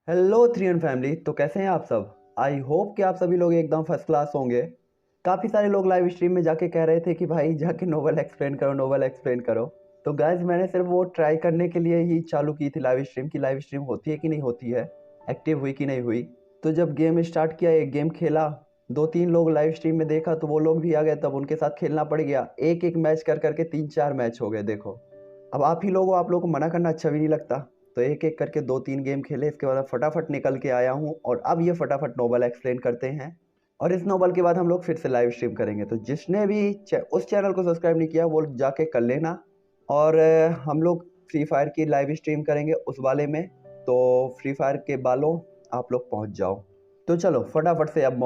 Hello three N family. तो कैसे हैं आप सब? आई होप कि आप सभी लोग एकदम फर्स्ट क्लास होंगे। काफ़ी सारे लोग लाइव स्ट्रीम में जाके कह रहे थे कि भाई जाके नोवेल एक्सप्लेन करो, नोवेल एक्सप्लेन करो। तो गाइज मैंने सिर्फ वो ट्राई करने के लिए ही चालू की थी लाइव स्ट्रीम की लाइव स्ट्रीम होती है कि नहीं होती है, एक्टिव हुई कि नहीं हुई। तो जब गेम स्टार्ट किया, एक गेम खेला, दो तीन लोग लाइव स्ट्रीम में देखा तो वो लोग भी आ गए, तब उनके साथ खेलना पड़ गया। एक एक मैच कर करके 3-4 मैच हो गए। देखो, अब आप ही लोगों आप लोगों को मना करना अच्छा भी नहीं लगता। तो एक एक करके 2-3 गेम खेले, इसके बाद फटाफट निकल के आया हूँ और अब ये फटाफट नोवेल एक्सप्लेन करते हैं। और इस नोवेल के बाद हम लोग फिर से लाइव स्ट्रीम करेंगे। तो जिसने भी उस चैनल को सब्सक्राइब नहीं किया वो जाके कर लेना। और हम लोग फ्री फायर की लाइव स्ट्रीम करेंगे उस वाले में। तो फ्री फायर के बालों आप लोग पहुँच जाओ। तो चलो फटाफट से अब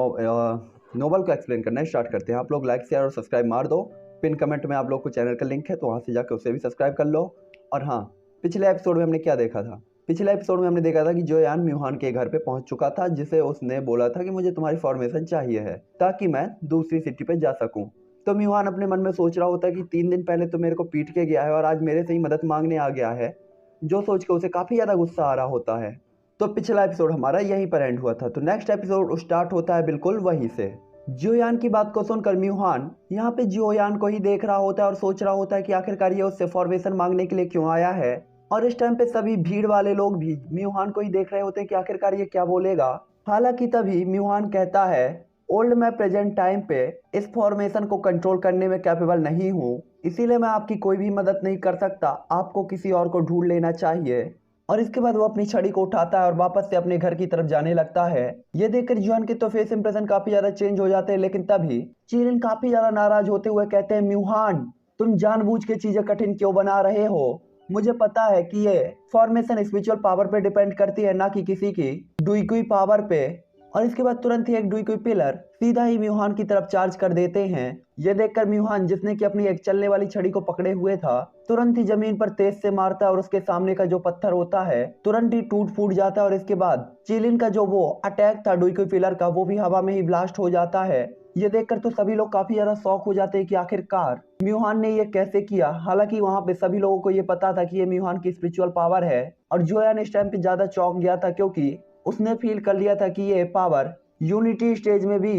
नोवेल को एक्सप्लेन करना स्टार्ट करते हैं। आप लोग लाइक शेयर और सब्सक्राइब मार दो। पिन कमेंट में आप लोग को चैनल का लिंक है, तो वहाँ से जाकर उसे भी सब्सक्राइब कर लो। और हाँ, पिछले एपिसोड में हमने क्या देखा था? पिछले एपिसोड में हमने देखा था कि जोयान म्यूहान के घर पे पहुंच चुका था, जिसे उसने बोला था कि मुझे तुम्हारी फॉर्मेशन चाहिए है ताकि मैं दूसरी सिटी पे जा सकूं। तो म्यूहान अपने मन में सोच रहा होता है कि 3 दिन पहले तो मेरे को पीट के गया है और आज मेरे से ही मदद मांगने आ गया है, जो सोच के उसे काफी ज्यादा गुस्सा आ रहा होता है। तो पिछला एपिसोड हमारा यहीं पर एंड हुआ था। तो नेक्स्ट एपिसोड स्टार्ट होता है बिल्कुल वहीं से। जियोयान की बात को सुनकर म्यूहान यहाँ पे जियोयान को ही देख रहा होता है और सोच रहा होता है कि आखिरकार ये उससे फॉर्मेशन मांगने के लिए क्यों आया है। और इस टाइम पे सभी भीड़ वाले लोग भी म्यूहान को ही देख रहे होते हैं कि आखिरकार ये क्या बोलेगा। हालांकि तभी म्यूहान कहता है, ओल्ड मैं प्रेजेंट टाइम पे इस फॉर्मेशन को कंट्रोल करने में कैपेबल नहीं हूँ, इसीलिए मैं आपकी कोई भी मदद नहीं कर सकता, आपको किसी और को ढूंढ लेना चाहिए। और इसके बाद वो अपनी छड़ी को उठाता है और वापस से अपने घर की तरफ जाने लगता है। ये देखकर जुआन के तो फेस इंप्रेशन काफी ज्यादा चेंज हो जाते हैं। लेकिन तभी चीलिन काफी ज्यादा नाराज होते हुए कहते हैं, म्यूहान तुम जानबूझ के चीजें कठिन क्यों बना रहे हो? मुझे पता है कि ये फॉर्मेशन स्पिरिचुअल पावर पे डिपेंड करती है, ना कि किसी की डुइकुई पावर पे। और इसके बाद तुरंत ही एक डुइकुई पिलर सीधा ही म्यूहान की तरफ चार्ज कर देते हैं। ये देखकर म्यूहान, जिसने कि अपनी एक चलने वाली छड़ी को पकड़े हुए था, तुरंत ही जमीन पर तेज से मारता है और उसके सामने का जो पत्थर होता है तुरंत ही टूट फूट जाता है। और इसके बाद चिलिन का जो वो अटैक था डुइकुई पिलर का, वो भी हवा में ही ब्लास्ट हो जाता है। ये देखकर तो सभी लोग काफी ज्यादा शॉक हो जाते हैं कि आखिरकार म्यूहान ने ये कैसे किया। हालांकि वहां पे सभी लोगों को ये पता था कि ये म्यूहान की स्पिरिचुअल पावर है। और जोयान इस टाइम पे ज्यादा चौंक गया था, क्योंकि उसने फील कर लिया था कि ये पावर यूनिटी स्टेज में भी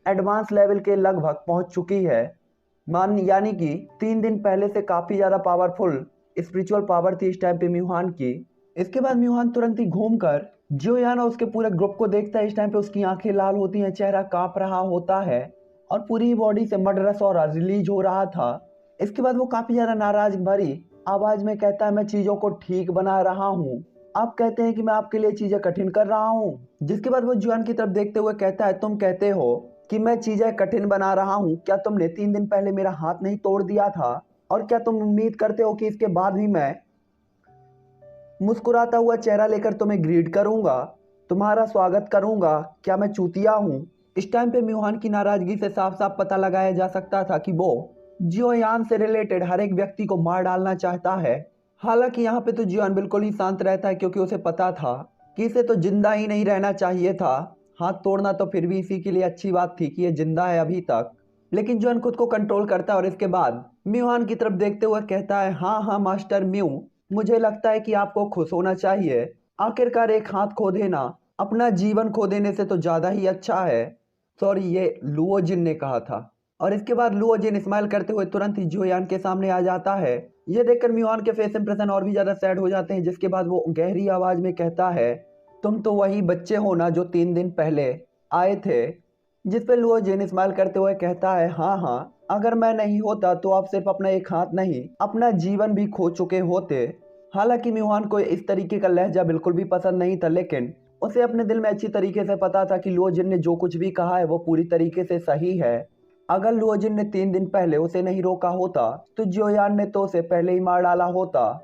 एडवांस लेवल के लगभग पहुंच चुकी है। मान यानी कि 3 दिन पहले से काफी ज्यादा पावरफुल स्पिरिचुअल पावर थी इस टाइम पे म्यूहान की। इसके बाद म्यूहान तुरंत ही घूमकर जियोयान और उसके पूरे ग्रुप को देखता है। इस टाइम पे उसकी आंखें लाल होती हैं, चेहरा कांप रहा होता है और पूरी बॉडी से मर्डरस और रिलीज हो रहा था। इसके बाद वो काफी ज्यादा नाराज भरी आवाज में कहता है, मैं चीजों को ठीक बना रहा हूँ, आप कहते हैं कि मैं आपके लिए चीजें कठिन कर रहा हूँ। जिसके बाद वो जुआन की तरफ देखते हुए कहता है, तुम कहते हो कि मैं चीजें कठिन बना रहा हूँ, क्या तुमने 3 दिन पहले मेरा हाथ नहीं तोड़ दिया था? और क्या तुम उम्मीद करते हो कि इसके बाद भी मैं मुस्कुराता हुआ चेहरा लेकर तुम्हें ग्रीट करूंगा, तुम्हारा स्वागत करूंगा? क्या मैं चूतिया हूँ? इस टाइम पे म्यूहान की नाराजगी से साफ साफ पता लगाया जा सकता था कि वो जियोयान से रिलेटेड हर एक व्यक्ति को मार डालना चाहता है। हालांकि यहाँ पे तो जियोयान बिल्कुल ही शांत रहता है, क्योंकि उसे पता था कि इसे तो जिंदा ही नहीं रहना चाहिए था। हाथ तोड़ना तो फिर भी इसी के लिए अच्छी बात थी कि ये जिंदा है अभी तक। लेकिन जियोयान खुद को कंट्रोल करता है और इसके बाद म्यूहान की तरफ देखते हुए कहता है, हाँ हाँ मास्टर म्यू, मुझे लगता है कि आपको खुश होना चाहिए। आखिरकार एक हाथ खो देना अपना जीवन खो देने से तो ज्यादा ही अच्छा है। सॉरी, ये लुओजिन ने कहा था। और इसके बाद लुओजिन स्माइल करते हुए तुरंत ही जोयान के सामने आ जाता है। यह देखकर म्यूहान के फेस इंप्रेशन और भी ज्यादा सैड हो जाते हैं। जिसके बाद वो गहरी आवाज में कहता है, तुम तो वही बच्चे हो ना जो 3 दिन पहले आए थे? जिस पे लुओजिन स्माइल करते हुए कहता है, हाँ हाँ, अगर मैं नहीं होता तो आप सिर्फ अपना एक हाथ नहीं अपना जीवन भी खो चुके होते। हालांकि म्यूहान को इस तरीके का लहजा बिल्कुल भी पसंद नहीं था, लेकिन उसे अपने दिल में अच्छी तरीके से पता था कि लुओजिन ने जो कुछ भी कहा है वो पूरी तरीके से सही है। अगर लुओजिन ने 3 दिन पहले उसे नहीं रोका होता तो जियोयान ने तो उसे पहले ही मार डाला होता।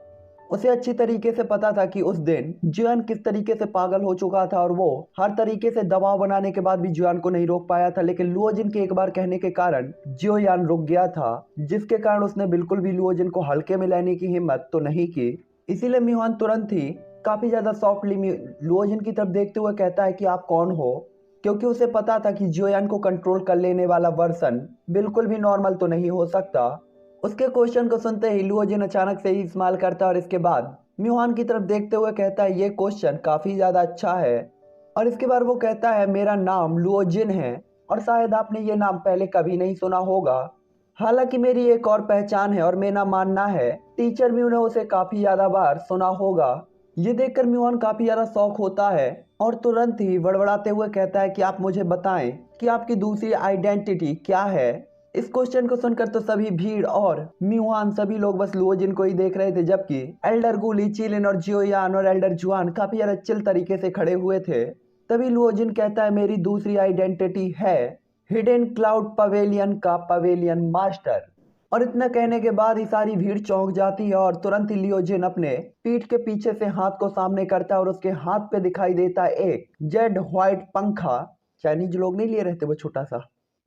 उसे अच्छी तरीके से पता था कि उस दिन जुआन किस तरीके से पागल हो चुका था और वो हर तरीके से दबाव बनाने के बाद भी जुआन को नहीं रोक पाया था। लेकिन लुओजिन के एक बार कहने के कारण जियोयान रुक गया था, जिसके कारण उसने बिल्कुल भी लुओजिन को हल्के में लेने की हिम्मत तो नहीं की। इसीलिए म्यूहान तुरंत ही काफी ज्यादा सॉफ्टली लुओजिन की तरफ देखते हुए कहता है कि आप कौन हो, क्योंकि उसे पता था कि जियोयान को कंट्रोल कर लेने वाला वर्सन बिल्कुल भी नॉर्मल तो नहीं हो सकता। उसके क्वेश्चन को सुनते ही लुओजिन अचानक से ही स्माइल करता है और इसके बाद म्यूहान की तरफ देखते हुए कहता है ये क्वेश्चन काफी ज्यादा अच्छा है। और इसके बाद वो कहता है मेरा नाम लुओजिन है और शायद आपने ये नाम पहले कभी नहीं सुना होगा। हालांकि मेरी एक और पहचान है और मेरा मानना है टीचर म्यू ने उसे काफी ज्यादा बार सुना होगा। ये देखकर म्यूहान काफी ज्यादा शौक होता है और तुरंत ही बड़बड़ाते हुए कहता है कि आप मुझे बताएं कि आपकी दूसरी आइडेंटिटी क्या है। इस क्वेश्चन को सुनकर तो सभी भीड़ और म्यूहान सभी लोग बस लुओजिन को ही देख रहे थे, जबकि एल्डर गुली, चिलिन और जियोयान और एल्डर जुआन काफी ज्यादा चिल तरीके से खड़े हुए थे। तभी लुओजिन कहता है मेरी दूसरी आइडेंटिटी है हिडन क्लाउड पवेलियन का पवेलियन मास्टर। और इतना कहने के बाद ही सारी भीड़ चौंक जाती है और तुरंत ही लियोजिन अपने पीठ के पीछे से हाथ को सामने करता है और उसके हाथ पे दिखाई देता है एक जेड व्हाइट पंखा। चाइनीज लोग नहीं लिए रहते वो छोटा सा।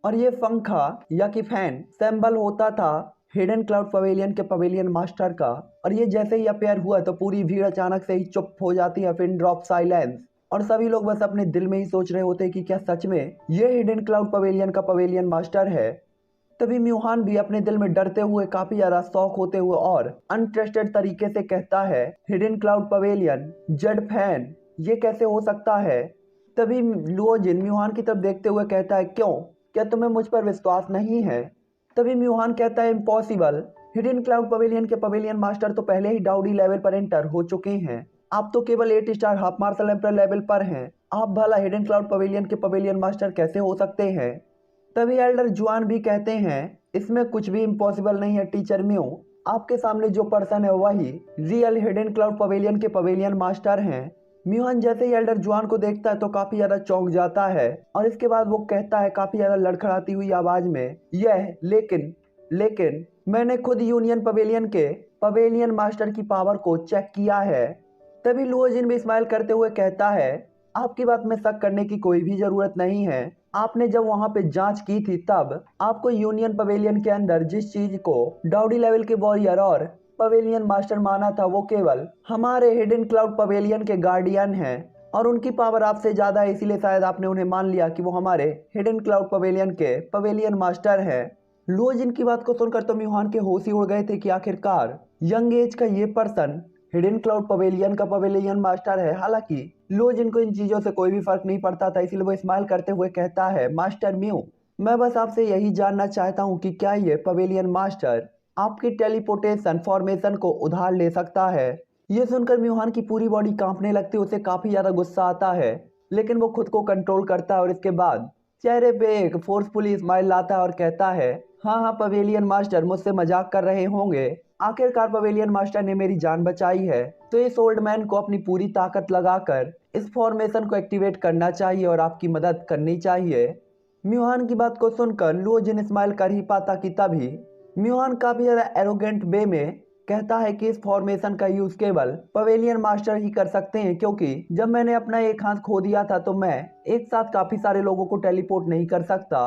और ये पंखा या कि फैन सिंबल होता था हिडन क्लाउड पवेलियन के पवेलियन मास्टर का। और ये जैसे ही अपेयर हुआ तो पूरी भीड़ अचानक से ही चुप हो जाती है, फिर ड्रॉप साइलेंस। और सभी लोग बस अपने दिल में ही सोच रहे होते कि क्या सच में ये हिडन क्लाउड पवेलियन का पवेलियन मास्टर है। तभी म्यूहान भी अपने दिल में डरते हुए काफी ज्यादा शौक होते हुए और अनट्रस्टेड तरीके से कहता है hidden cloud pavilion Z fan, ये कैसे हो सकता है। तभी लुओजिन म्यूहान की तरफ देखते हुए कहता है क्यों, क्या तुम्हें मुझ पर विश्वास नहीं है। तभी म्यूहान कहता है इम्पॉसिबल, हिडन क्लाउड पवेलियन के पवेलियन मास्टर तो पहले ही डाउडी लेवल पर एंटर हो चुके हैं। आप तो केवल 8 star half martial emperor level पर हैं। आप भला हिडन क्लाउड पवेलियन के पवेलियन मास्टर कैसे हो सकते हैं। तभी एल्डर जुआन भी कहते हैं इसमें कुछ भी इम्पॉसिबल नहीं है टीचर म्यू, आपके सामने जो पर्सन है वही रियल हिडन क्लाउड पवेलियन के पवेलियन मास्टर हैं। म्यूहन जैसे ही एल्डर जुआन को देखता है तो काफी ज्यादा चौंक जाता है और इसके बाद वो कहता है काफी ज्यादा लड़खड़ाती हुई आवाज में यह लेकिन लेकिन मैंने खुद यूनियन पवेलियन के पवेलियन मास्टर की पावर को चेक किया है। तभी लुओजिन भी स्माइल करते हुए कहता है आपकी बात में शक करने की कोई भी जरूरत नहीं है। आपने जब वहां पे जांच की थी तब आपको यूनियन पवेलियन के अंदर जिस चीज को डाउडी लेवल के वॉरियर और पवेलियन मास्टर माना था वो केवल हमारे हिडन क्लाउड पवेलियन के गार्डियन हैं और उनकी पावर आपसे ज्यादा है, इसीलिए शायद आपने उन्हें मान लिया कि वो हमारे हिडन क्लाउड पवेलियन के पवेलियन मास्टर हैं। लुओजिन की बात को सुनकर तो म्यूहान के होश ही उड़ गए थे कि आखिरकार यंग एज का ये पर्सन हिडन क्लाउड पवेलियन का पवेलियन मास्टर है। हालांकि लुओजिन को इन चीजों से कोई भी फर्क नहीं पड़ता था, इसलिए वो स्माइल करते हुए कहता है मास्टर म्यू, मैं बस आपसे यही जानना चाहता हूँ कि क्या ये पवेलियन मास्टर आपकी टेलीपोर्टेशन फॉर्मेशन को उधार ले सकता है। ये सुनकर म्यूहान की पूरी बॉडी कांपने लगती है, उसे काफी ज्यादा गुस्सा आता है लेकिन वो खुद को कंट्रोल करता है और इसके बाद चेहरे पे एक फोर्सफुली स्माइल लाता है और कहता है हाँ हाँ पवेलियन मास्टर, मुझसे मजाक कर रहे होंगे। आखिरकार पवेलियन मास्टर ने मेरी जान बचाई है तो इस ओल्ड मैन को अपनी पूरी ताकत लगाकर इस फॉर्मेशन को एक्टिवेट करना चाहिए और आपकी मदद करनी चाहिए। म्यूहान की बात को सुनकर लुओजिन स्माइल कर ही पाता कि तभी म्यूहान काफी ज्यादा एरोगेंट वे में कहता है कि इस फॉर्मेशन का यूज केवल पवेलियन मास्टर ही कर सकते हैं, क्योंकि जब मैंने अपना एक हाथ खो दिया था तो मैं एक साथ काफी सारे लोगों को टेलीपोर्ट नहीं कर सकता,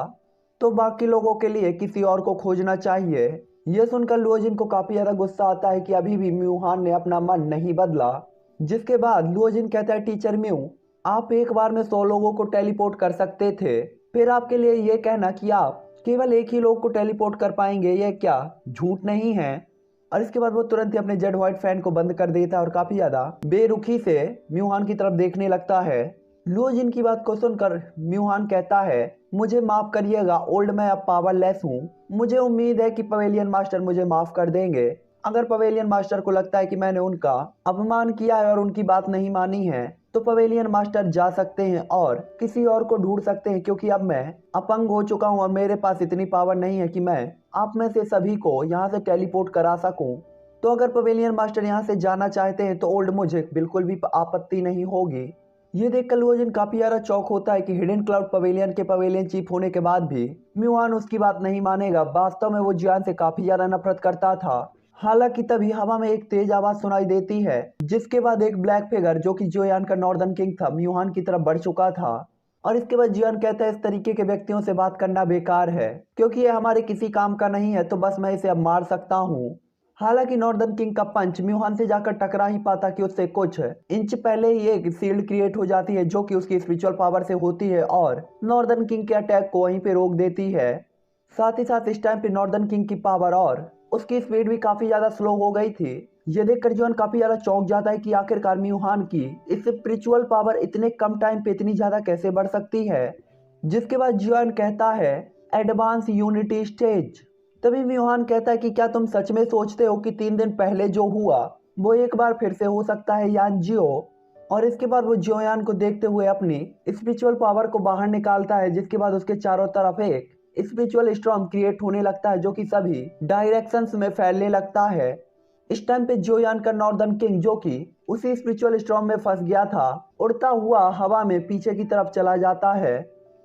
तो बाकी लोगों के लिए किसी और को खोजना चाहिए। यह सुनकर लुओजिन को काफी ज्यादा गुस्सा आता है कि अभी भी म्यूहान ने अपना मन नहीं बदला। जिसके बाद लुओजिन कहता है टीचर म्यू, आप एक बार में 100 लोगों को टेलीपोर्ट कर सकते थे, फिर आपके लिए यह कहना कि आप केवल एक ही लोग को टेलीपोर्ट कर पाएंगे यह क्या झूठ नहीं है। और इसके बाद वो तुरंत ही अपने जेड व्हाइट फैन को बंद कर देता है और काफी ज्यादा बेरुखी से म्यूहान की तरफ देखने लगता है। लुओजिन की बात को सुनकर म्यूहान कहता है मुझे माफ करिएगा ओल्ड, मैं अब पावरलेस हूँ। मुझे उम्मीद है कि पवेलियन मास्टर मुझे माफ कर देंगे। अगर पवेलियन मास्टर को लगता है कि मैंने उनका अपमान किया है और उनकी बात नहीं मानी है तो पवेलियन मास्टर जा सकते हैं और किसी और को ढूंढ सकते हैं, क्योंकि अब मैं अपंग हो चुका हूं और मेरे पास इतनी पावर नहीं है कि मैं आप में से सभी को यहाँ से टेलीपोर्ट करा सकूं। तो अगर पवेलियन मास्टर यहाँ से जाना चाहते हैं तो ओल्ड मुझे बिल्कुल भी आपत्ति नहीं होगी। ये देखकर लुओजिन काफी ज्यादा चौक होता है कि हिडन क्लाउड पवेलियन के पवेलियन चीफ होने के बाद भी म्यूहान उसकी बात नहीं मानेगा। वास्तव में वो जियान से काफी ज्यादा नफरत करता था। हालांकि तभी हवा में एक तेज आवाज सुनाई देती है, जिसके बाद एक ब्लैक फिगर जो कि जियोयान का नॉर्दर्न किंग था म्यूहान की तरफ बढ़ चुका था। और इसके बाद जियोन कहता है इस तरीके के व्यक्तियों से बात करना बेकार है, क्योंकि ये हमारे किसी काम का नहीं है, तो बस मैं इसे अब मार सकता हूँ। हालांकि नॉर्दर्न किंग का पंच म्यूहान से जाकर टकरा ही पाता कि उससे कुछ इंच पहले ही एक शील्ड क्रिएट हो जाती है जो कि उसकी स्पिरिचुअल पावर से होती है और नॉर्दर्न किंग के अटैक को वहीं पे रोक देती है। साथ ही साथ इस टाइम पे नॉर्दर्न किंग की पावर और उसकी स्पीड भी काफी ज्यादा स्लो हो गई थी। ये देखकर जोयान काफी ज्यादा चौंक जाता है कि आखिरकार म्यूहान की इस स्पिरिचुअल पावर इतने कम टाइम पे इतनी ज्यादा कैसे बढ़ सकती है। जिसके बाद जोयान कहता है एडवांस यूनिटी स्टेज। तभी म्यूहान कहता है कि क्या तुम सच में सोचते हो कि 3 दिन पहले जो हुआ वो एक बार फिर से हो सकता है यान जियो। और इसके बाद वो जोयान को देखते हुए अपनी स्पिरिचुअल पावर को बाहर निकालता है, जिसके बाद उसके चारों तरफ एक स्पिरिचुअल स्टॉर्म क्रिएट होने लगता है जो कि सभी डायरेक्शंस में फैलने लगता है। इस टाइम पे जोयान का नॉर्दर्न किंग जो कि उसी स्पिरिचुअल स्टॉर्म में फंस गया था उड़ता हुआ हवा में पीछे की तरफ चला जाता है।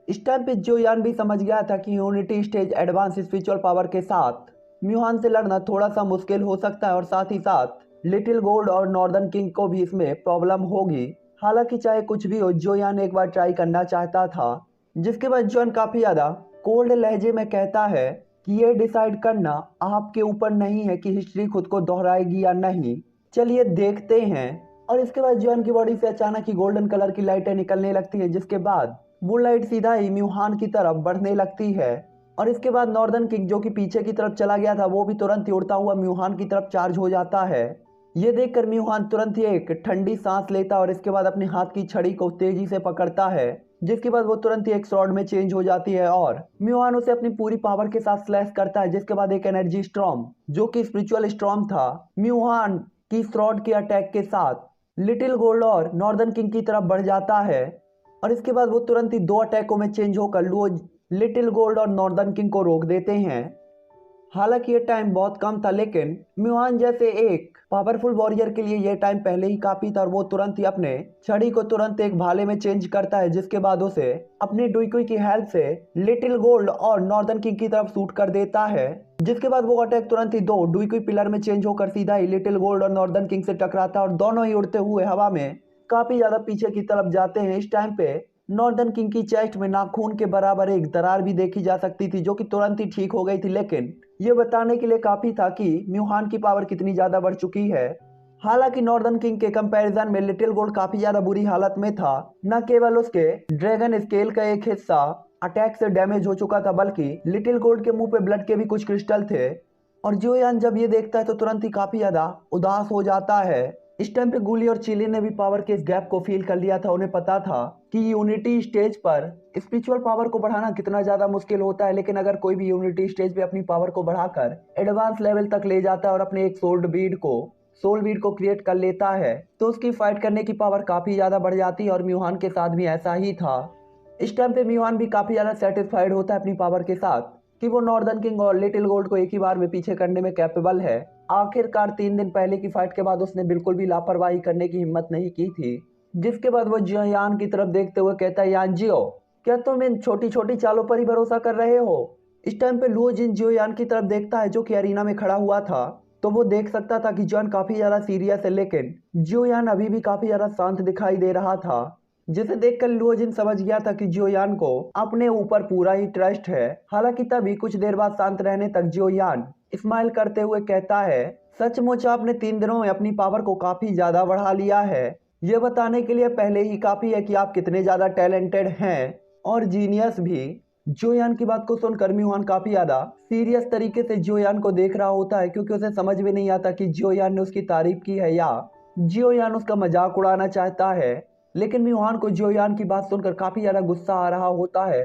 इस टाइम पे जोयान भी समझ गया था कि unity stage advance spiritual power के साथ म्यूहान से लड़ना थोड़ा सा मुश्किल हो सकता है और साथ ही साथ लिटिल गोल्ड और नॉर्दर्न किंग को भी इसमें प्रॉब्लम होगी। हालांकि चाहे कुछ भी हो जोयान एक बार ट्राई करना चाहता था। जिसके बाद जोयान काफी ज्यादा कोल्ड लहजे में कहता है कि ये डिसाइड करना आपके ऊपर नहीं है कि हिस्ट्री खुद को दोहराएगी या नहीं, चलिए देखते हैं। और इसके बाद जोयान की बॉडी से अचानक ही गोल्डन कलर की लाइटें निकलने लगती है, जिसके बाद वो लाइट सीधा ही म्यूहान की तरफ बढ़ने लगती है। और इसके बाद नॉर्दर्न किंग जो कि पीछे की तरफ चला गया था वो भी तुरंत ही उड़ता हुआ म्यूहान की तरफ चार्ज हो जाता है। ये देखकर म्यूहान तुरंत ही एक ठंडी सांस लेता है और इसके बाद अपने हाथ की छड़ी को तेजी से पकड़ता है, जिसके बाद वो तुरंत ही एक स्वॉर्ड में चेंज हो जाती है और म्यूहान उसे अपनी पूरी पावर के साथ स्लैश करता है। जिसके बाद एक एनर्जी स्टॉर्म जो कि स्पिरिचुअल स्टॉर्म था म्यूहान की स्वॉर्ड के अटैक के साथ लिटिल गोल्ड और नॉर्दर्न किंग की तरफ बढ़ जाता है। और इसके बाद वो तुरंत ही 2 अटैकों में चेंज होकर लिटिल गोल्ड और नॉर्दर्न किंग को रोक देते हैं। हालांकि ये टाइम बहुत कम था, लेकिन म्यूहान जैसे एक पावरफुल वॉरियर के लिए ये टाइम पहले ही काफी था और वो तुरंत ही अपने छड़ी को तुरंत एक भाले में चेंज करता है, जिसके बाद उसे अपनी डुइकुई की हेल्प से लिटिल गोल्ड और नॉर्दर्न किंग की तरफ शूट कर देता है। जिसके बाद वो अटैक तुरंत ही 2 डुइकुई पिलर में चेंज होकर सीधा ही लिटिल गोल्ड और नॉर्दर्न किंग से टकराता है और दोनों ही उड़ते हुए हवा में काफी ज्यादा पीछे की तरफ जाते हैं। इस टाइम पे नॉर्दर्न किंग की चेस्ट में नाखून के बराबर एक दरार भी देखी जा सकती थी जो कि तुरंत ही ठीक हो गई थी, लेकिन ये बताने के लिए काफी था कि म्यूहान की पावर कितनी ज्यादा बढ़ चुकी है। हालांकि नॉर्दर्न किंग के कंपैरिजन में लिटिल गोल्ड काफी ज्यादा बुरी हालत में था। न केवल उसके ड्रैगन स्केल का एक हिस्सा अटैक से डैमेज हो चुका था, बल्कि लिटिल गोल्ड के मुंह पे ब्लड के भी कुछ क्रिस्टल थे। और जोयान जब ये देखता है तो तुरंत ही काफी ज्यादा उदास हो जाता है। इस टाइम पे गुली और चिली ने भी पावर के इस गैप को फील कर लिया था। उन्हें पता था कि यूनिटी स्टेज पर स्पिरिचुअल पावर को बढ़ाना कितना ज्यादा मुश्किल होता है, लेकिन अगर कोई भी यूनिटी स्टेज पे अपनी पावर को बढ़ाकर एडवांस लेवल तक ले जाता है और अपने एक सोल बीड को क्रिएट कर लेता है तो उसकी फाइट करने की पावर काफी ज्यादा बढ़ जाती है। और म्यूहान के साथ भी ऐसा ही था। इस टाइम पे म्यूहान भी काफी ज्यादा सेटिस्फाइड होता है अपनी पावर के साथ कि वो नॉर्दर्न किंग और लिटिल गोल्ड को एक ही बार में पीछे करने में कैपेबल है। आखिरकार 3 दिन पहले की फाइट के बाद उसने बिल्कुल भी लापरवाही करने की हिम्मत नहीं की थी। जिसके बाद वो यान की तरफ देखते हुए कहता है, यान जियो, क्या तुम इन छोटी छोटी चालों पर ही भरोसा कर रहे हो? इस टाइम पे लुओ जिन यान की तरफ देखता है जो कि अरीना में खड़ा हुआ था, तो वो देख सकता था कि जॉन काफी ज्यादा सीरियस है, लेकिन यान अभी भी काफी ज्यादा शांत दिखाई दे रहा था। जिसे देखकर लुओजिन समझ गया था कि जियोयान को अपने ऊपर पूरा ही ट्रस्ट है। हालांकि तभी कुछ देर बाद शांत रहने तक जियोयान स्माइल करते हुए कहता है, सचमुच आपने 3 दिनों में अपनी पावर को काफी ज्यादा बढ़ा लिया है। यह बताने के लिए पहले ही काफी है कि आप कितने ज्यादा टैलेंटेड हैं और जीनियस भी। जियोयान की बात को सुनकर म्यूहान काफी ज्यादा सीरियस तरीके से जियोयान को देख रहा होता है, क्योंकि उसे समझ में नहीं आता कि जियोयान ने उसकी तारीफ की है या जियोयान उसका मजाक उड़ाना चाहता है। लेकिन म्यूहान को जियोयान की बात सुनकर काफी ज्यादा गुस्सा आ रहा होता है।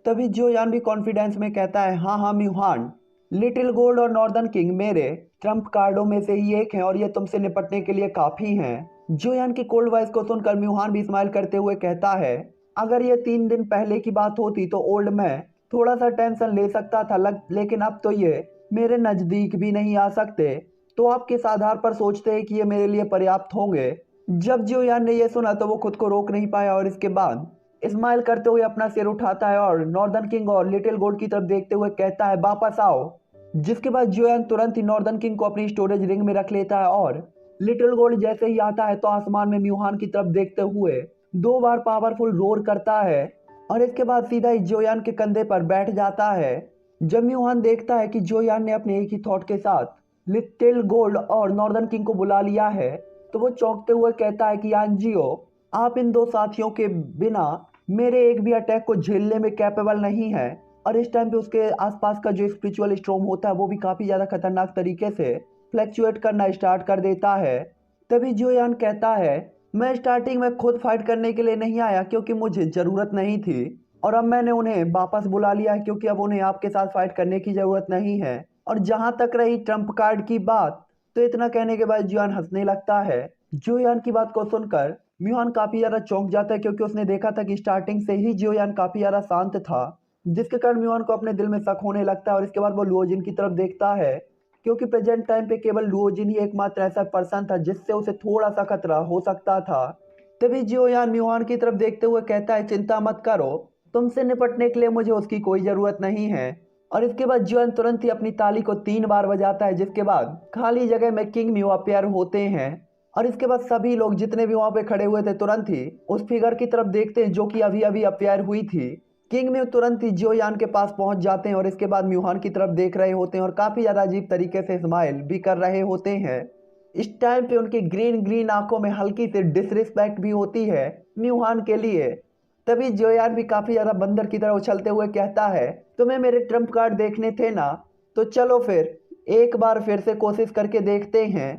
तभी जियोयान भी कॉन्फिडेंस में कहता है, हाँ हाँ म्यूहान, लिटिल गोल्ड और नॉर्दर्न किंग मेरे ट्रम्प कार्डों में से ही एक हैं और ये तुमसे निपटने के लिए काफी हैं। जियोयान की कोल्ड वॉइस को सुनकर म्यूहान भी स्माइल करते हुए कहता है, अगर ये 3 दिन पहले की बात होती तो ओल्ड मैं थोड़ा सा टेंशन ले सकता था, लेकिन अब तो ये मेरे नजदीक भी नहीं आ सकते। तो आप किस आधार पर सोचते हैं कि ये मेरे लिए पर्याप्त होंगे? जब जियोयान ने यह सुना तो वो खुद को रोक नहीं पाया और इसके बाद स्माइल करते हुए अपना सिर उठाता है और नॉर्दर्न किंग और लिटिल गोल्ड की तरफ देखते हुए कहता है, वापस आओ। जिसके बाद जियोयान तुरंत ही नॉर्दर्न किंग को अपनी स्टोरेज रिंग में रख लेता है और लिटिल गोल्ड जैसे ही आता है तो आसमान में म्यूहान की तरफ देखते हुए 2 बार पावरफुल रोर करता है और इसके बाद सीधा ही जियोयान के कंधे पर बैठ जाता है। जब म्यूहान देखता है कि जियोयान ने अपने एक ही थॉट के साथ लिटिल गोल्ड और नॉर्दर्न किंग को बुला लिया है तो वो चौंकते हुए कहता है कि यान जियो, आप इन 2 साथियों के बिना मेरे एक भी अटैक को झेलने में कैपेबल नहीं है। और इस टाइम पे उसके आसपास का जो स्पिरिचुअल स्टॉर्म होता है वो भी काफी ज्यादा खतरनाक तरीके से फ्लैक्चुएट करना स्टार्ट कर देता है। तभी जियोयान कहता है, मैं स्टार्टिंग में खुद फाइट करने के लिए नहीं आया क्योंकि मुझे ज़रूरत नहीं थी, और अब मैंने उन्हें वापस बुला लिया है क्योंकि अब उन्हें आपके साथ फाइट करने की ज़रूरत नहीं है। और जहाँ तक रही ट्रम्प कार्ड की बात, तो इतना कहने के बाद जियोयान हंसने लगता है। जियोयान की बात को सुनकर म्यूहान काफ़ी ज़्यादा चौंक जाता है क्योंकि उसने देखा था कि स्टार्टिंग से ही जियोयान काफ़ी ज़्यादा शांत था, जिसके कारण म्यूहान को अपने दिल में शक होने लगता है। और इसके बाद वो लुओजिन की तरफ देखता है क्योंकि प्रेजेंट टाइम पे केवल लुओजिन ही एकमात्र ऐसा पर्सन था जिससे उसे थोड़ा सा खतरा हो सकता था। तभी जियोयान म्यूहान की तरफ देखते हुए कहता है, चिंता मत करो, तुमसे निपटने के लिए मुझे उसकी कोई ज़रूरत नहीं है। और इसके बाद जियोयान तुरंत ही अपनी ताली को 3 बार बजाता है, जिसके बाद खाली जगह में किंग म्यू अपेयर होते हैं। और इसके बाद सभी लोग जितने भी वहां पे खड़े हुए थे तुरंत ही उस फिगर की तरफ देखते हैं जो कि अभी अभी अपेयर हुई थी। किंग म्यू तुरंत ही जियोयान के पास पहुंच जाते हैं और इसके बाद म्यूहान की तरफ देख रहे होते हैं और काफी ज्यादा अजीब तरीके से स्माइल भी कर रहे होते हैं। इस टाइम पे उनकी ग्रीन ग्रीन आंखों में हल्की सी डिसरिस्पेक्ट भी होती है म्यूहान के लिए। तभी जियोयान भी काफी ज्यादा बंदर की तरह उछलते हुए कहता है, तुम्हें मेरे ट्रम्प कार्ड देखने थे ना, तो चलो फिर एक बार फिर से कोशिश करके देखते हैं।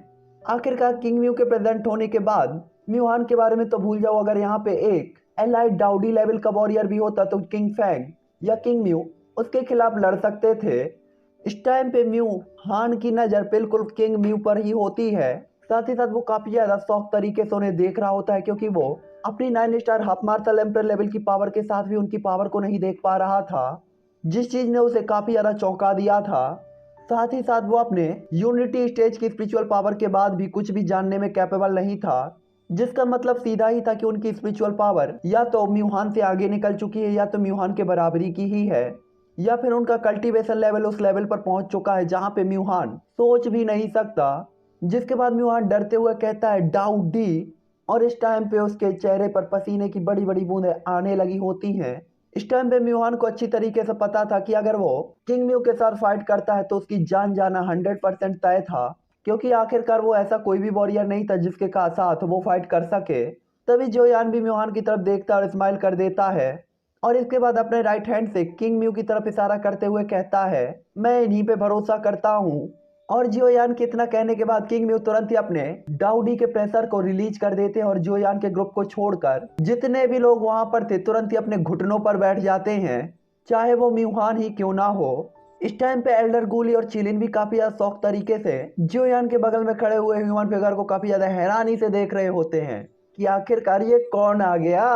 आखिरकार किंग म्यू के प्रेजेंट होने के बाद म्यूहान के बारे में तो भूल जाओ, अगर यहाँ पे एक एलाइड डाउडी लेवल का वॉरियर भी होता तो किंग फैंग या किंग म्यू उसके खिलाफ लड़ सकते थे। इस टाइम पे म्यू हान की नज़र बिल्कुल किंग म्यू पर ही होती है। साथ ही साथ वो काफी ज्यादा शौक तरीके से उन्हें देख रहा होता है क्योंकि वो अपनी 9 star half martial emperor level की पावर के साथ भी उनकी पावर को नहीं देख पा रहा था, जिस चीज ने उसे काफी ज्यादा चौंका दिया था। साथ ही साथ वो अपने यूनिटी स्टेज की स्पिरिचुअल पावर के बाद भी कुछ भी जानने में कैपेबल नहीं था, जिसका मतलब सीधा ही था कि उनकी स्पिरिचुअल पावर या तो म्यूहान से आगे निकल चुकी है या तो म्यूहान के बराबरी की ही है, या फिर उनका कल्टीवेशन लेवल उस लेवल पर पहुंच चुका है जहां पे म्यूहान सोच भी नहीं सकता। जिसके बाद म्यूहान डरते हुए कहता है, डाउ डी। और इस टाइम पे उसके चेहरे पर पसीने की बड़ी बड़ी बूंदें आने लगी होती हैं। इस टाइम पे म्यूहान को अच्छी तरीके से पता था कि अगर वो किंग म्यू के साथ फाइट करता है तो उसकी जान जाना 100% तय था, क्योंकि आखिरकार वो ऐसा कोई भी वॉरियर नहीं था जिसके साथ वो फाइट कर सके। तभी जियोयान भी म्यूहान की तरफ देखता है और स्माइल कर देता है, और इसके बाद अपने राइट हैंड से किंग म्यू की तरफ इशारा करते हुए कहता है, मैं इन्हीं पे भरोसा करता हूँ। और जियोयान के इतना कहने के बाद किंग म्यू तुरंत ही अपने डाउडी के प्रेशर को रिलीज कर देते हैं और जियोयान के ग्रुप को छोड़कर जितने भी लोग वहां पर थे तुरंत ही अपने घुटनों पर बैठ जाते हैं, चाहे वो म्यूहान ही क्यों ना हो। इस टाइम पे एल्डर गूली और चिलिन भी काफी ज्यादा शौक तरीके से जियोयान के बगल में खड़े हुए ह्यूमन फिगर को काफी ज्यादा हैरानी से देख रहे होते हैं कि आखिरकार ये कौन आ गया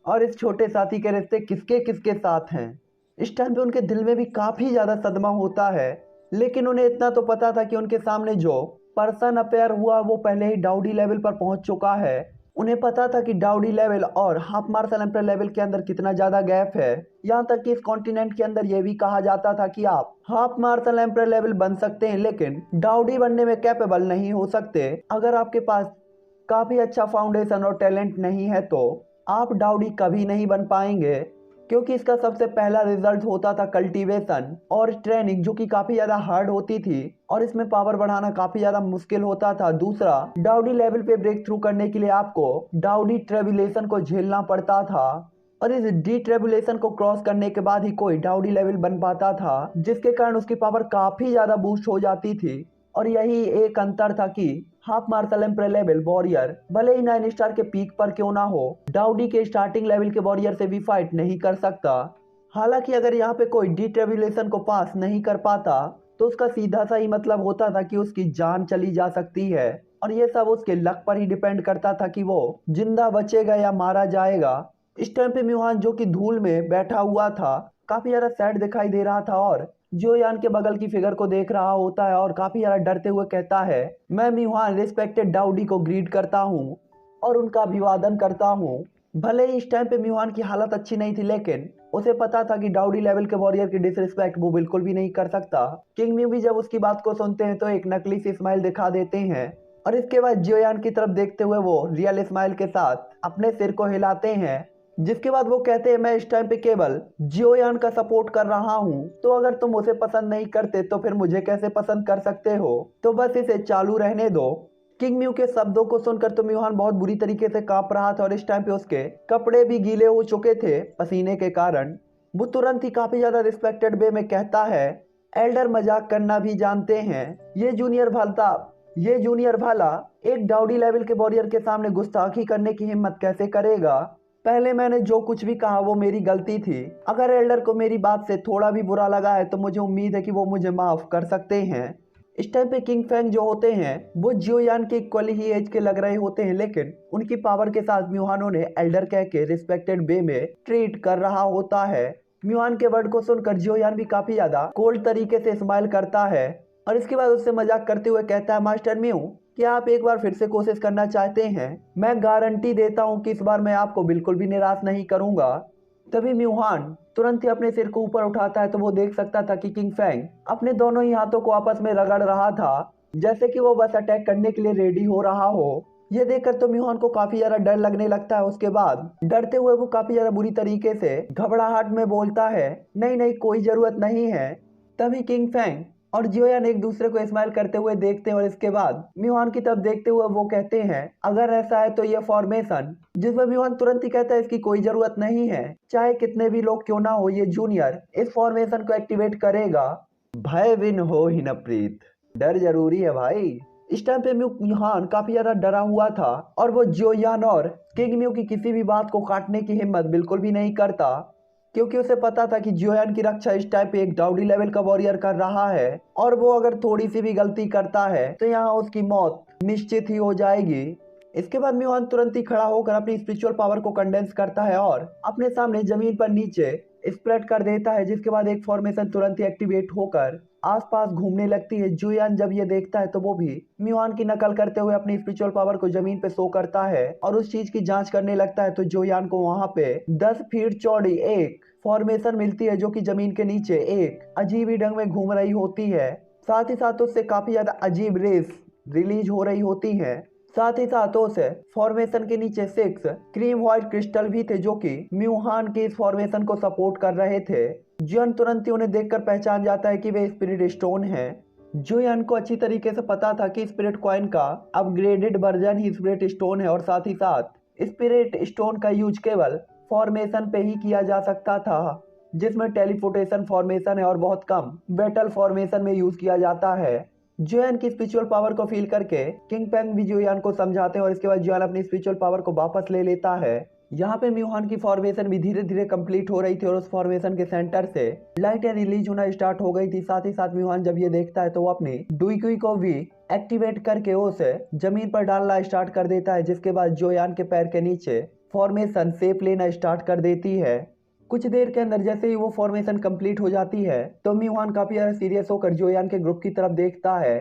और इस छोटे साथी के रिश्ते किसके किसके साथ हैं। इस टाइम पे उनके दिल में भी काफी ज्यादा सदमा होता है, लेकिन उन्हें इतना तो पता था कि उनके सामने जो पर्सन अपेयर हुआ वो पहले ही डाउडी लेवल पर पहुंच चुका है। उन्हें पता था कि डाउडी लेवल और हाफ मार्शल एम्पर लेवल के अंदर कितना ज्यादा गैप है। यहाँ तक कि इस कॉन्टिनेंट के अंदर यह भी कहा जाता था कि आप हाफ मार्शल एम्पर लेवल बन सकते हैं लेकिन डाउडी बनने में कैपेबल नहीं हो सकते। अगर आपके पास काफी अच्छा फाउंडेशन और टैलेंट नहीं है तो आप डाउडी कभी नहीं बन पाएंगे, क्योंकि इसका सबसे पहला रिजल्ट होता था कल्टीवेशन और ट्रेनिंग, जो कि काफी ज्यादा हार्ड होती थी और इसमें पावर बढ़ाना काफी ज्यादा मुश्किल होता था। दूसरा, डाउडी लेवल पे ब्रेक थ्रू करने के लिए आपको डाउडी ट्रेबुलेशन को झेलना पड़ता था, और इस डी ट्रेबुलेशन को क्रॉस करने के बाद ही कोई डाउडी लेवल बन पाता था, जिसके कारण उसकी पावर काफी ज्यादा बूस्ट हो जाती थी। और यही एक अंतर था कि half martial emperor level warrior भले ही 9 स्टार के पीक पर क्यों ना हो, डाउडी के स्टार्टिंग लेवल के वॉरियर से भी फाइट नहीं कर सकता। हालांकि अगर यहाँ पे कोई डिट्रेबुलेशन को पास नहीं कर पाता तो उसका सीधा सा ही मतलब होता था कि उसकी जान चली जा सकती है, और ये सब उसके लक पर ही डिपेंड करता था कि वो जिंदा बचेगा या मारा जाएगा। इस टाइम पे म्यूहान जो कि धूल में बैठा हुआ था काफी ज्यादा सैड दिखाई दे रहा था और जियोयान के बगल की फिगर को देख रहा होता है और काफी ज्यादा डरते हुए कहता है, मैं म्यूहान रिस्पेक्टेड डाउडी को ग्रीट करता हूँ और उनका अभिवादन करता हूँ। भले ही इस टाइम पे म्यूहान की हालत अच्छी नहीं थी, लेकिन उसे पता था कि डाउडी लेवल के वॉरियर की डिसरिस्पेक्ट वो बिल्कुल भी नहीं कर सकता। किंग म्यू भी जब उसकी बात को सुनते हैं तो एक नकली सी स्माइल दिखा देते हैं, और इसके बाद जियोयान की तरफ देखते हुए वो रियल स्माइल के साथ अपने सिर को हिलाते हैं, जिसके बाद वो कहते हैं, मैं इस टाइम पे केवल जियोयान का सपोर्ट कर रहा हूँ, तो अगर तुम उसे पसंद नहीं करते तो फिर मुझे कैसे पसंद कर सकते हो, तो बस इसे चालू रहने दो। किंग म्यू के शब्दों को सुनकर तो म्यूहान बहुत बुरी तरीके से कांप रहा था और इस टाइम पे उसके कपड़े भी गीले हो चुके थे पसीने के कारण। वो तुरंत ही काफी ज्यादा रिस्पेक्टेड वे में कहता है, एल्डर मजाक करना भी जानते हैं। ये जूनियर भाला एक डाउडी लेवल के वॉरियर के सामने गुस्ताखी करने की हिम्मत कैसे करेगा। पहले मैंने जो कुछ भी कहा वो मेरी गलती थी। अगर एल्डर को मेरी बात से थोड़ा भी बुरा लगा है तो मुझे उम्मीद है कि वो मुझे माफ कर सकते हैं। इस टाइम पे किंग फेंग जो होते हैं वो जियोयान के इक्वली ही एज के लग रहे होते हैं, लेकिन उनकी पावर के साथ म्यूहान उन्हें एल्डर कह के रिस्पेक्टेड वे में ट्रीट कर रहा होता है। म्यूहान के वर्ड को सुनकर जियोयान भी काफी ज्यादा कोल्ड तरीके से स्माइल करता है और इसके बाद उससे मजाक करते हुए कहता है, मास्टर म्यू क्या आप एक बार फिर से कोशिश करना चाहते हैं? मैं गारंटी देता हूं कि इस बार मैं आपको बिल्कुल भी निराश नहीं करूंगा। तभी म्यूहान तुरंत ही अपने सिर को ऊपर उठाता है तो वो देख सकता था कि किंग फेंग अपने दोनों ही हाथों को आपस में रगड़ रहा था, जैसे कि वो बस अटैक करने के लिए रेडी हो रहा हो। ये देखकर तो म्यूहान को काफी ज्यादा डर लगने लगता है। उसके बाद डरते हुए वो काफी ज्यादा बुरी तरीके से घबराहट में बोलता है, नहीं नहीं कोई जरूरत नहीं है। तभी किंग फेंग और जियोयान एक दूसरे को स्माइल करते हुए देखते हैं और इसके बाद म्यूहान की तरफ देखते हुए वो कहते हैं, अगर ऐसा है तो ये फॉर्मेशन, जिसमें म्यूहान तुरंत ही कहता है इसकी कोई जरूरत नहीं है, चाहे कितने भी लोग क्यों ना हो ये जूनियर इस फॉर्मेशन को एक्टिवेट करेगा। भय विन हो ही न प्रीत, डर जरूरी है भाई। इस टाइम पे म्यूहान काफी ज्यादा डरा हुआ था और वो जियोयान और किंग म्यू की किसी भी बात को काटने की हिम्मत बिल्कुल भी नहीं करता, क्योंकि उसे पता था कि जियोयान की रक्षा इस टाइप पे एक डाउडी लेवल का वॉरियर कर रहा है और वो अगर थोड़ी सी भी गलती करता है तो यहाँ उसकी मौत निश्चित ही हो जाएगी। इसके बाद म्यूहान तुरंत ही खड़ा होकर अपनी स्पिरिचुअल पावर को कंडेंस करता है और अपने सामने जमीन पर नीचे स्प्रेड कर देता है, जिसके बाद एक फॉर्मेशन तुरंत ही एक्टिवेट होकर आसपास घूमने लगती है। जियोयान जब ये देखता है तो वो भी म्यूहान की नकल करते हुए अपनी स्पिरिचुअल पावर को जमीन पे शो करता है और उस चीज की जांच करने लगता है। तो जियोयान को वहां पे 10 फीट चौड़ी एक फॉर्मेशन मिलती है जो कि जमीन के नीचे एक अजीब ही ढंग में घूम रही होती है। साथ ही साथ उससे काफी ज्यादा अजीब रेस रिलीज हो रही होती है। साथ ही साथ उस फॉर्मेशन के नीचे 6 क्रीम व्हाइट क्रिस्टल भी थे जो कि म्यूहान के इस फॉर्मेशन को सपोर्ट कर रहे थे। जियोन तुरंत ही उन्हें देखकर पहचान जाता है कि वे स्पिरिट स्टोन हैं। जियोन को अच्छी तरीके से पता था कि स्पिरिट कॉइन का अपग्रेडेड वर्जन ही स्पिरिट स्टोन है और साथ ही साथ स्पिरिट स्टोन का यूज केवल फॉर्मेशन पे ही किया जा सकता था, जिसमें टेलीपोर्टेशन फॉर्मेशन है और बहुत कम बैटल फॉर्मेशन में यूज किया जाता है। जियोयान की स्पिरिचुअल पावर को फील करके किंग पेंग भी जियोयान को समझाते हैं और इसके बाद जियोयान अपनी स्पिरिचुअल पावर को वापस ले लेता है। यहाँ पे म्यूहान की फॉर्मेशन भी धीरे धीरे कंप्लीट हो रही थी और उस फॉर्मेशन के सेंटर से लाइटें रिलीज होना स्टार्ट हो गई थी। साथ ही साथ म्यूहान जब ये देखता है तो वो अपनी डुईक्वी को भी एक्टिवेट करके उसे जमीन पर डालना स्टार्ट कर देता है, जिसके बाद जियोयान के पैर के नीचे फॉर्मेशन शेप लेना स्टार्ट कर देती है। कुछ देर के अंदर जैसे ही वो फॉर्मेशन कंप्लीट हो जाती है तो म्यूहान काफी ज्यादा सीरियस होकर जियोयान के ग्रुप की तरफ देखता है।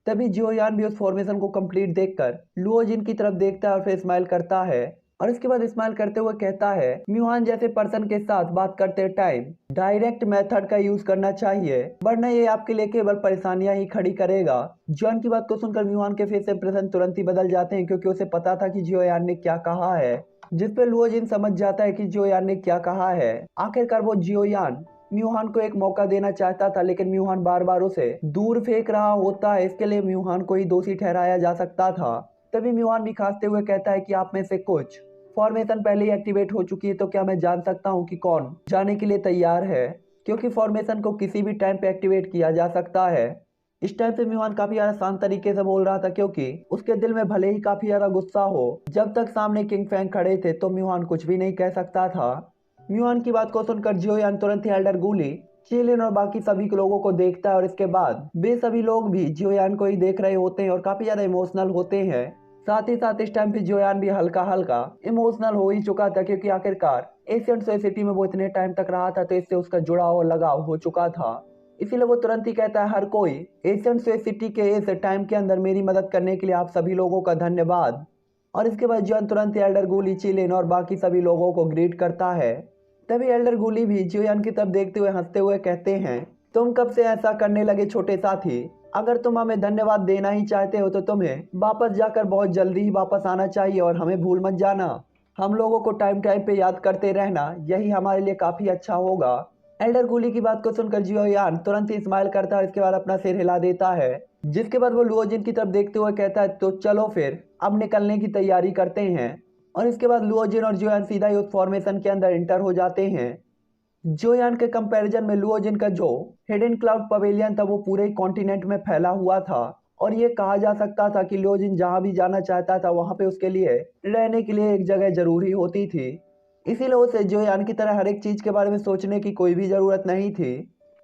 तभी जियोयान भी उस फॉर्मेशन को कंप्लीट देखकर लुओजिन की तरफ देखता है और फिर स्माइल करता है और इसके बाद स्माइल करते हुए कहता है, म्यूहान जैसे पर्सन के साथ बात करते टाइम डायरेक्ट मेथड का यूज करना चाहिए, वरना ये आपके लिए केवल परेशानियां ही खड़ी करेगा। जियोयान की बात को सुनकर म्यूहान के फेस इंप्रेशन तुरंत ही बदल जाते हैं, क्योंकि उसे पता था कि जियोयान ने क्या कहा है, जिस पे लुओजिन समझ जाता है कि जियोयान ने क्या कहा है। आखिरकार वो जियोयान म्यूहान को एक मौका देना चाहता था, लेकिन म्यूहान बार बार उसे दूर फेंक रहा होता है, इसके लिए म्यूहान को ही दोषी ठहराया जा सकता था। तभी म्यूहान भी खांसते हुए कहता है कि आप में से कुछ फॉर्मेशन पहले ही एक्टिवेट हो चुकी है, तो क्या मैं जान सकता हूँ कि कौन जाने के लिए तैयार है, क्योंकि फॉर्मेशन को किसी भी टाइम पे एक्टिवेट किया जा सकता है। इस टाइम पे म्यूहान काफी ज्यादा शांत तरीके से बोल रहा था, क्योंकि उसके दिल में भले ही काफी ज्यादा गुस्सा हो, जब तक सामने किंग फेंग खड़े थे तो म्यूहान कुछ भी नहीं कह सकता था। म्यूहान की बात को सुनकर जियोयान तुरंत ही एल्डर गूली, चिलिन और बाकी सभी लोगों को देखता है और इसके बाद वे सभी लोग भी जियोयान को ही देख रहे होते हैं और काफी ज्यादा इमोशनल होते हैं। साथ ही साथ इस टाइम पे जियोयान भी हल्का हल्का इमोशनल हो ही चुका था, क्योंकि आखिरकार एशियंट सोसाइटी में वो इतने टाइम तक रहा था तो इससे उसका जुड़ाव और लगाव हो चुका था। इसीलिए वो तुरंत ही कहता है, हर कोई एशियंट सोसाइटी के इस टाइम के अंदर मेरी मदद करने के लिए आप सभी लोगों का धन्यवाद। और इसके बाद जियोयान तुरंत ही एल्डर गूली, चिलिन और बाकी सभी लोगों को ग्रीट करता है। तभी एल्डर गूली भी जियोयान की तरफ देखते हुए हंसते हुए कहते हैं, तुम कब से ऐसा करने लगे छोटे साथी? अगर तुम हमें धन्यवाद देना ही चाहते हो तो तुम्हें वापस जाकर बहुत जल्दी ही वापस आना चाहिए और हमें भूल मत जाना। हम लोगों को टाइम टाइम पे याद करते रहना, यही हमारे लिए काफी अच्छा होगा। एल्डर गूली की बात को सुनकर जियोयान तुरंत ही स्माइल करता है, इसके बाद अपना सिर हिला देता है, जिसके बाद वो लुओजिन की तरफ देखते हुए कहता है, तो चलो फिर अब निकलने की तैयारी करते हैं। और इसके बाद लुओजिन और जियोयान सीधा ही उस फॉर्मेशन के अंदर एंटर हो जाते हैं। जोयान के कंपैरिजन में लुओजिन का जो हिडन क्लाउड पवेलियन था वो पूरे कॉन्टिनेंट में फैला हुआ था और ये कहा जा सकता था कि लुओजिन जहां भी जाना चाहता था वहां पे उसके लिए रहने के लिए एक जगह जरूरी होती थी। इसीलिए उसे जोयान की तरह हर एक चीज के बारे में सोचने की कोई भी जरूरत नहीं थी।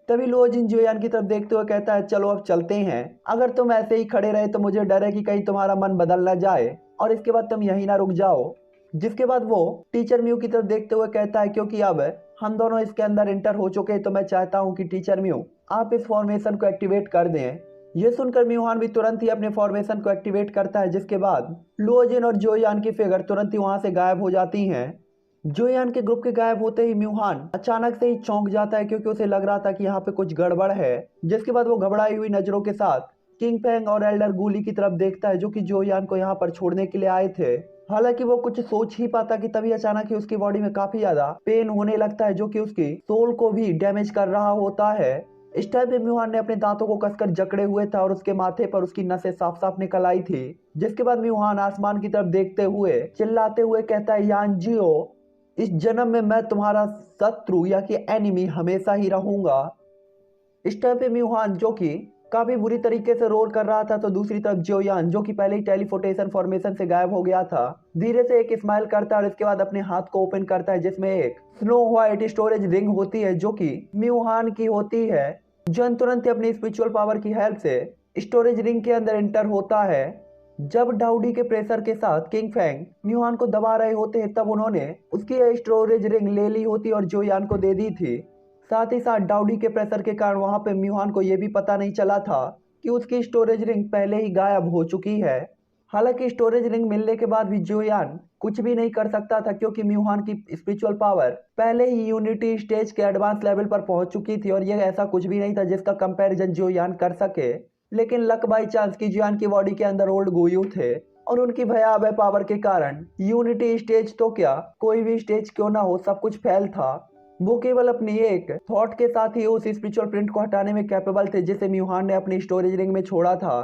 तभी लुओजिन जोयान की तरफ देखते हुए कहता है, चलो अब चलते हैं। अगर तुम ऐसे ही खड़े रहे तो मुझे डर है कि कहीं तुम्हारा मन बदल ना जाए और इसके बाद तुम यहीं ना रुक जाओ। जिसके बाद वो टीचर म्यू की तरफ देखते हुए कहता है, क्योंकि अब हम दोनों इसके अंदर इंटर हो चुके हैं तो मैं चाहता हूं कि टीचर म्यू आप इस फॉर्मेशन को एक्टिवेट कर दें। ये सुनकर म्यूहान भी तुरंत ही अपने फॉर्मेशन को एक्टिवेट करता है, जिसके बाद लुओजिन और जोयान की फिगर तुरंत ही वहां से गायब हो जाती हैं। जोयान के ग्रुप के गायब होते ही म्यूहान अचानक से ही चौंक जाता है, क्योंकि उसे लग रहा था कि यहाँ पे कुछ गड़बड़ है। जिसके बाद वो घबराई हुई नजरों के साथ किंग फेंग और एल्डर गूली की तरफ देखता है, जो कि जोयान को यहाँ पर छोड़ने के लिए आए थे। हालांकि वो कुछ सोच ही पाता कि तभी अचानक ही उसकी बॉडी में काफी ज्यादा पेन होने लगता है, जो कि उसकी सोल को भी डैमेज कर रहा होता है। इस टाइम पे म्यूहान ने अपने दांतों को कसकर जकड़े हुए था और उसके माथे पर उसकी नसें साफ साफ निकल आई थी। जिसके बाद म्यूहान आसमान की तरफ देखते हुए चिल्लाते हुए कहता है, यान जियो, इस जन्म में मैं तुम्हारा शत्रु या कि एनिमी हमेशा ही रहूंगा। इस टाइम पे म्यूहान जो कि काफी बुरी तरीके से रोल कर रहा था, तो दूसरी तरफ जोयान जो कि पहले ही टेलीपोर्टेशन फॉर्मेशन से गायब हो गया था, धीरे से एक स्माइल करता है और इसके बाद अपने हाथ को ओपन करता है, जिसमें एक स्नो व्हाइट स्टोरेज रिंग होती है जो कि म्यूहान की होती है। जॉन तुरंत ही अपनी स्पिरिचुअल पावर की हेल्प से स्टोरेज रिंग के अंदर एंटर होता है। जब डाउडी के प्रेशर के साथ किंग फेंग म्यूहान को दबा रहे होते हैं, तब उन्होंने उसकी यह स्टोरेज रिंग ले ली होती और जोयान को दे दी थी। साथ ही साथ डाउडी के प्रेशर के कारण वहां पे म्यूहान को यह भी पता नहीं चला था कि उसकी स्टोरेज रिंग पहले ही गायब हो चुकी है। हालांकि स्टोरेज रिंग मिलने के बाद भी जोयान कुछ भी नहीं कर सकता था, क्योंकि म्यूहान की स्पिरिचुअल पावर पहले ही यूनिटी स्टेज के एडवांस लेवल पर पहुंच चुकी थी और यह ऐसा कुछ भी नहीं था जिसका कंपैरिजन जोयान कर सके। लेकिन लक बाई चांस की जोयान की बॉडी के अंदर ओल्ड गुयू थे और उनकी भयावह पावर के कारण यूनिटी स्टेज तो क्या, कोई भी स्टेज क्यों ना हो, सब कुछ फेल था। वो केवल अपनी एक थॉट के साथ ही उस स्पिरिचुअल प्रिंट को हटाने में कैपेबल थे, जिसे म्यूहान ने अपनी स्टोरेज रिंग में छोड़ा था।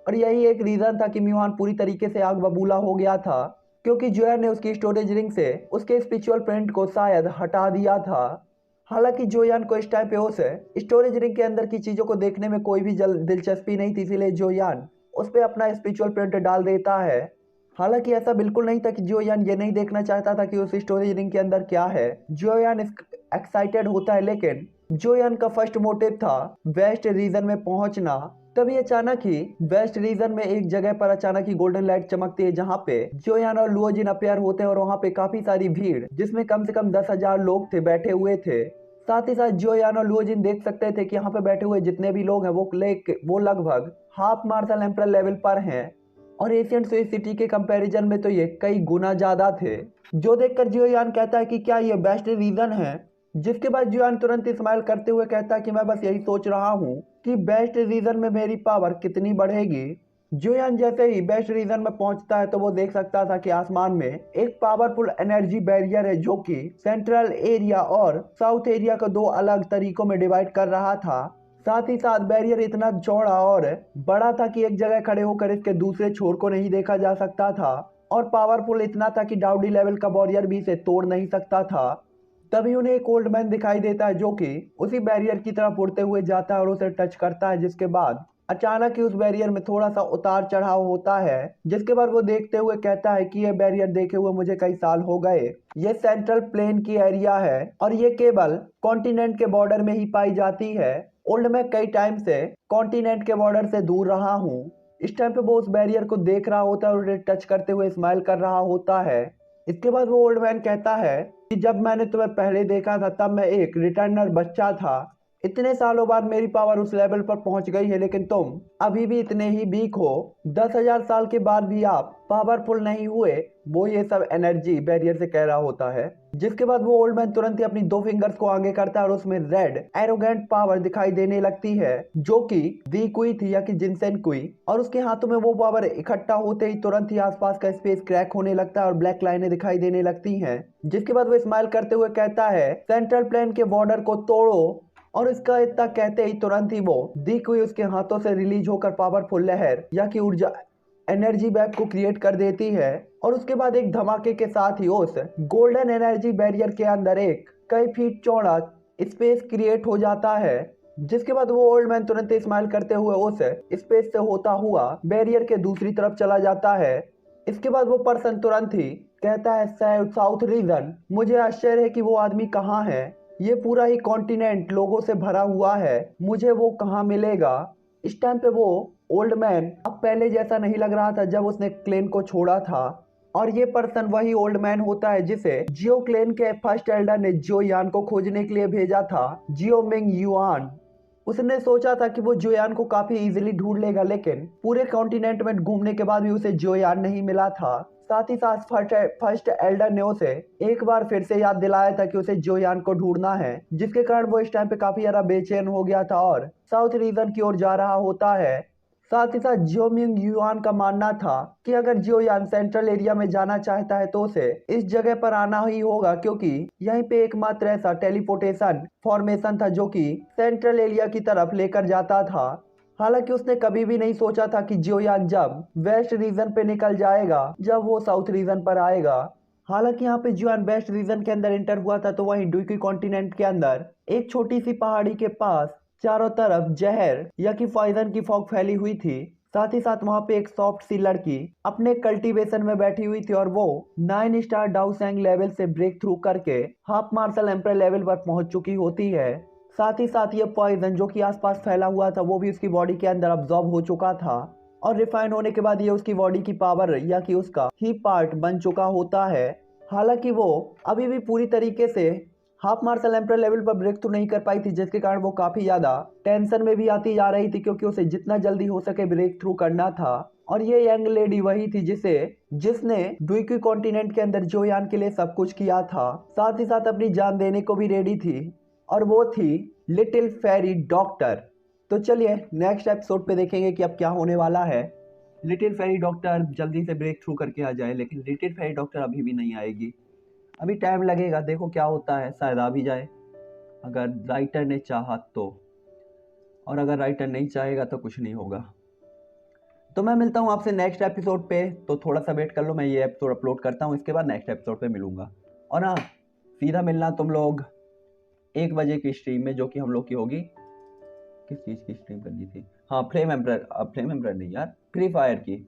और यही एक रीजन था कि म्यूहान पूरी तरीके से आग बबूला हो गया था, क्योंकि जोयान ने उसकी स्टोरेज रिंग से उसके स्पिरिचुअल प्रिंट को शायद हटा दिया था। हालांकि जोयान को इस टाइम पे उस स्टोरेज रिंग के अंदर की चीजों को देखने में कोई भी दिलचस्पी नहीं थी, इसीलिए जोयान उस पे अपना स्पिरिचुअल प्रिंट डाल देता है। हालांकि ऐसा बिल्कुल नहीं था कि जोयान ये नहीं देखना चाहता था कि उस स्टोरेज रिंग के अंदर क्या है। जोयान एक्साइटेड होता है, लेकिन जोयान का फर्स्ट मोटिव था वेस्ट रीजन में पहुंचना। तभी अचानक ही वेस्ट रीजन में एक जगह पर अचानक ही गोल्डन लाइट चमकती है, जहां पे जोयान और लुओजिन अपेयर होते हैं और वहां पे काफी सारी भीड़, जिसमें कम से कम 10,000 लोग थे, बैठे हुए थे। साथ ही साथ जोयान और लुओजिन देख सकते थे कि यहाँ पे बैठे हुए जितने भी लोग हैं वो लगभग हाफ मार्शल एम्पर लेवल पर हैं और एशियन स्विस सिटी के कंपैरिजन में तो ये कई गुना ज्यादा थे। जो देखकर जोयान कहता है कि क्या ये बेस्ट रीजन है। जिसके बाद जोयान तुरंत स्माइल करते हुए कहता है कि मैं बस यही सोच रहा हूँ कि बेस्ट रीजन में मेरी पावर कितनी बढ़ेगी। जोयान जैसे ही बेस्ट रीजन में पहुंचता है तो वो देख सकता था कि आसमान में एक पावरफुल एनर्जी बैरियर है, जो कि सेंट्रल एरिया और साउथ एरिया को दो अलग तरीकों में डिवाइड कर रहा था। साथ ही साथ बैरियर इतना चौड़ा और बड़ा था कि एक जगह खड़े होकर इसके दूसरे छोर को नहीं देखा जा सकता था, और पावरफुल इतना था कि डाउडी लेवल का वॉरियर भी इसे तोड़ नहीं सकता था। तभी उन्हें एक ओल्ड मैन दिखाई देता है, जो कि उसी बैरियर की तरफ उड़ते हुए जाता है और उसे टच करता है। जिसके बाद अचानक ही उस बैरियर में थोड़ा सा उतार चढ़ाव होता है। जिसके बाद वो देखते हुए कहता है कि ये बैरियर देखे हुए मुझे कई साल हो गए। ये सेंट्रल प्लेन की एरिया है और ये केवल कॉन्टिनेंट के बॉर्डर में ही पाई जाती है। ओल्ड मैं कई टाइम से कॉन्टिनेंट के बॉर्डर से दूर रहा हूँ। इस टाइम पे वो उस बैरियर को देख रहा होता है और उसे टच करते हुए स्माइल कर रहा होता है। इसके बाद वो ओल्ड मैन कहता है कि जब मैंने तुम्हें पहले देखा था तब मैं एक रिटर्नर बच्चा था। इतने सालों बाद मेरी पावर उस लेवल पर पहुंच गई है, लेकिन तुम अभी भी इतने ही वीक हो। 10,000 साल के बाद भी आप पावरफुल नहीं हुए। वो ये सब एनर्जी बैरियर से कह रहा होता है। जिसके बाद वो ओल्ड मैन तुरंत ही अपनी दो फिंगर्स को आगे करता है और उसमें रेड एरोगेंट पावर दिखाई देने लगती है, जो कि दी कुई थी या कि जिनसेन कुई। और उसके हाथों में वो पावर इकट्ठा होते ही तुरंत ही आसपास का स्पेस क्रैक होने लगता है और ब्लैक लाइनें दिखाई देने लगती हैं। जिसके बाद वो स्माइल करते हुए कहता है, सेंट्रल प्लेन के बॉर्डर को तोड़ो। और इसका इतना कहते ही तुरंत ही वो दी कुई उसके हाथों से रिलीज होकर पावरफुल लहर या कि ऊर्जा एनर्जी बैग को क्रिएट कर देती है। और उसके बाद एक धमाके के साथ ही उस गोल्डन एनर्जी बैरियर के अंदर एक कई फीट चौड़ा स्पेस क्रिएट हो जाता है, जिसके बाद वो ओल्ड मैन तुरंत स्माइल करते हुए उस स्पेस से होता हुआ बैरियर के दूसरी तरफ चला जाता है। इसके बाद वो पर्सन तुरंत ही कहता है साउथ रीजन, मुझे आश्चर्य है कि वो आदमी कहाँ है, ये पूरा ही कॉन्टिनेंट लोगों से भरा हुआ है, मुझे वो कहाँ मिलेगा। इस टाइम पे वो ओल्ड मैन अब पहले जैसा नहीं लग रहा था जब उसने क्लेन को छोड़ा था, और ये पर्सन वही ओल्ड मैन होता है जिसे जियो क्लेन के फर्स्ट एल्डर ने जियो यान को खोजने के लिए भेजा था, जियो मिंग युआन। उसने सोचा था कि वो जोयान को काफी इजीली ढूंढ लेगा, लेकिन पूरे कॉन्टिनेंट में घूमने के बाद भी उसे जोयान नहीं मिला था। साथ ही साथ फर्स्ट एल्डर ने उसे एक बार फिर से याद दिलाया था कि उसे जोयान को ढूंढना है, जिसके कारण वो इस टाइम पे काफी ज्यादा बेचैन हो गया था और साउथ रीजन की ओर जा रहा होता है। साथ ही साथ जियो मिंग युआन का मानना था कि अगर जियोयान सेंट्रल एरिया में जाना चाहता है तो उसे इस जगह पर आना ही होगा, क्योंकि यहीं पे एकमात्र ऐसा टेलीपोर्टेशन फॉर्मेशन था जो कि सेंट्रल एरिया की तरफ लेकर जाता था। हालांकि उसने कभी भी नहीं सोचा था कि जियोयान जब वेस्ट रीजन पे निकल जाएगा, जब वो साउथ रीजन पर आएगा। हालांकि यहाँ पे जियोयान वेस्ट रीजन के अंदर एंटर हुआ था तो वहीं डुइकी कॉन्टिनेंट के अंदर एक छोटी सी पहाड़ी के पास चारों तरफ जहर या कि पॉइजन की फॉग फैली हुई थी। साथ ही साथ वहां पे एक सॉफ्ट सी लड़की अपने कल्टीवेशन में बैठी हुई थी और वो 9 स्टार डाउसैंग लेवल से ब्रेक थ्रू करके हाफ मार्शल एम्पर लेवल पर पहुंच चुकी होती है। साथ ही साथ ये पॉइजन जो कि आसपास फैला हुआ था वो भी उसकी बॉडी के अंदर अब्जॉर्ब हो चुका था, और रिफाइन होने के बाद ये उसकी बॉडी की पावर या कि उसका ही पार्ट बन चुका होता है। हालांकि वो अभी भी पूरी तरीके से हाफ मार्शल एम्पर लेवल पर ब्रेक थ्रू नहीं कर पाई थी, जिसके कारण वो काफी ज्यादा टेंशन में भी आती जा रही थी, क्योंकि उसे जितना जल्दी हो सके ब्रेक थ्रू करना था। और ये यंग लेडी वही थी जिसने द्वीकी कॉन्टिनेंट के अंदर जोयान के लिए सब कुछ किया था, साथ ही साथ अपनी जान देने को भी रेडी थी, और वो थी लिटिल फेरी डॉक्टर। तो चलिए नेक्स्ट एपिसोड पे देखेंगे कि अब क्या होने वाला है। लिटिल फेरी डॉक्टर जल्दी से ब्रेक थ्रू करके आ जाए, लेकिन लिटिल फेरी डॉक्टर अभी भी नहीं आएगी, अभी टाइम लगेगा, देखो क्या होता है, शायद आ भी जाए अगर राइटर ने चाहा तो, और अगर राइटर नहीं चाहेगा तो कुछ नहीं होगा। तो मैं मिलता हूँ आपसे नेक्स्ट एपिसोड पे, तो थोड़ा सा वेट कर लो, मैं ये एपिसोड अपलोड करता हूँ, इसके बाद नेक्स्ट एपिसोड पे मिलूंगा। और हाँ, सीधा मिलना तुम लोग 1 बजे की स्ट्रीम में, जो कि हम लोग की होगी, किस चीज़ की स्ट्रीम करनी थी, हाँ फ्लेम एम्पर नहीं यार, फ्री फायर की।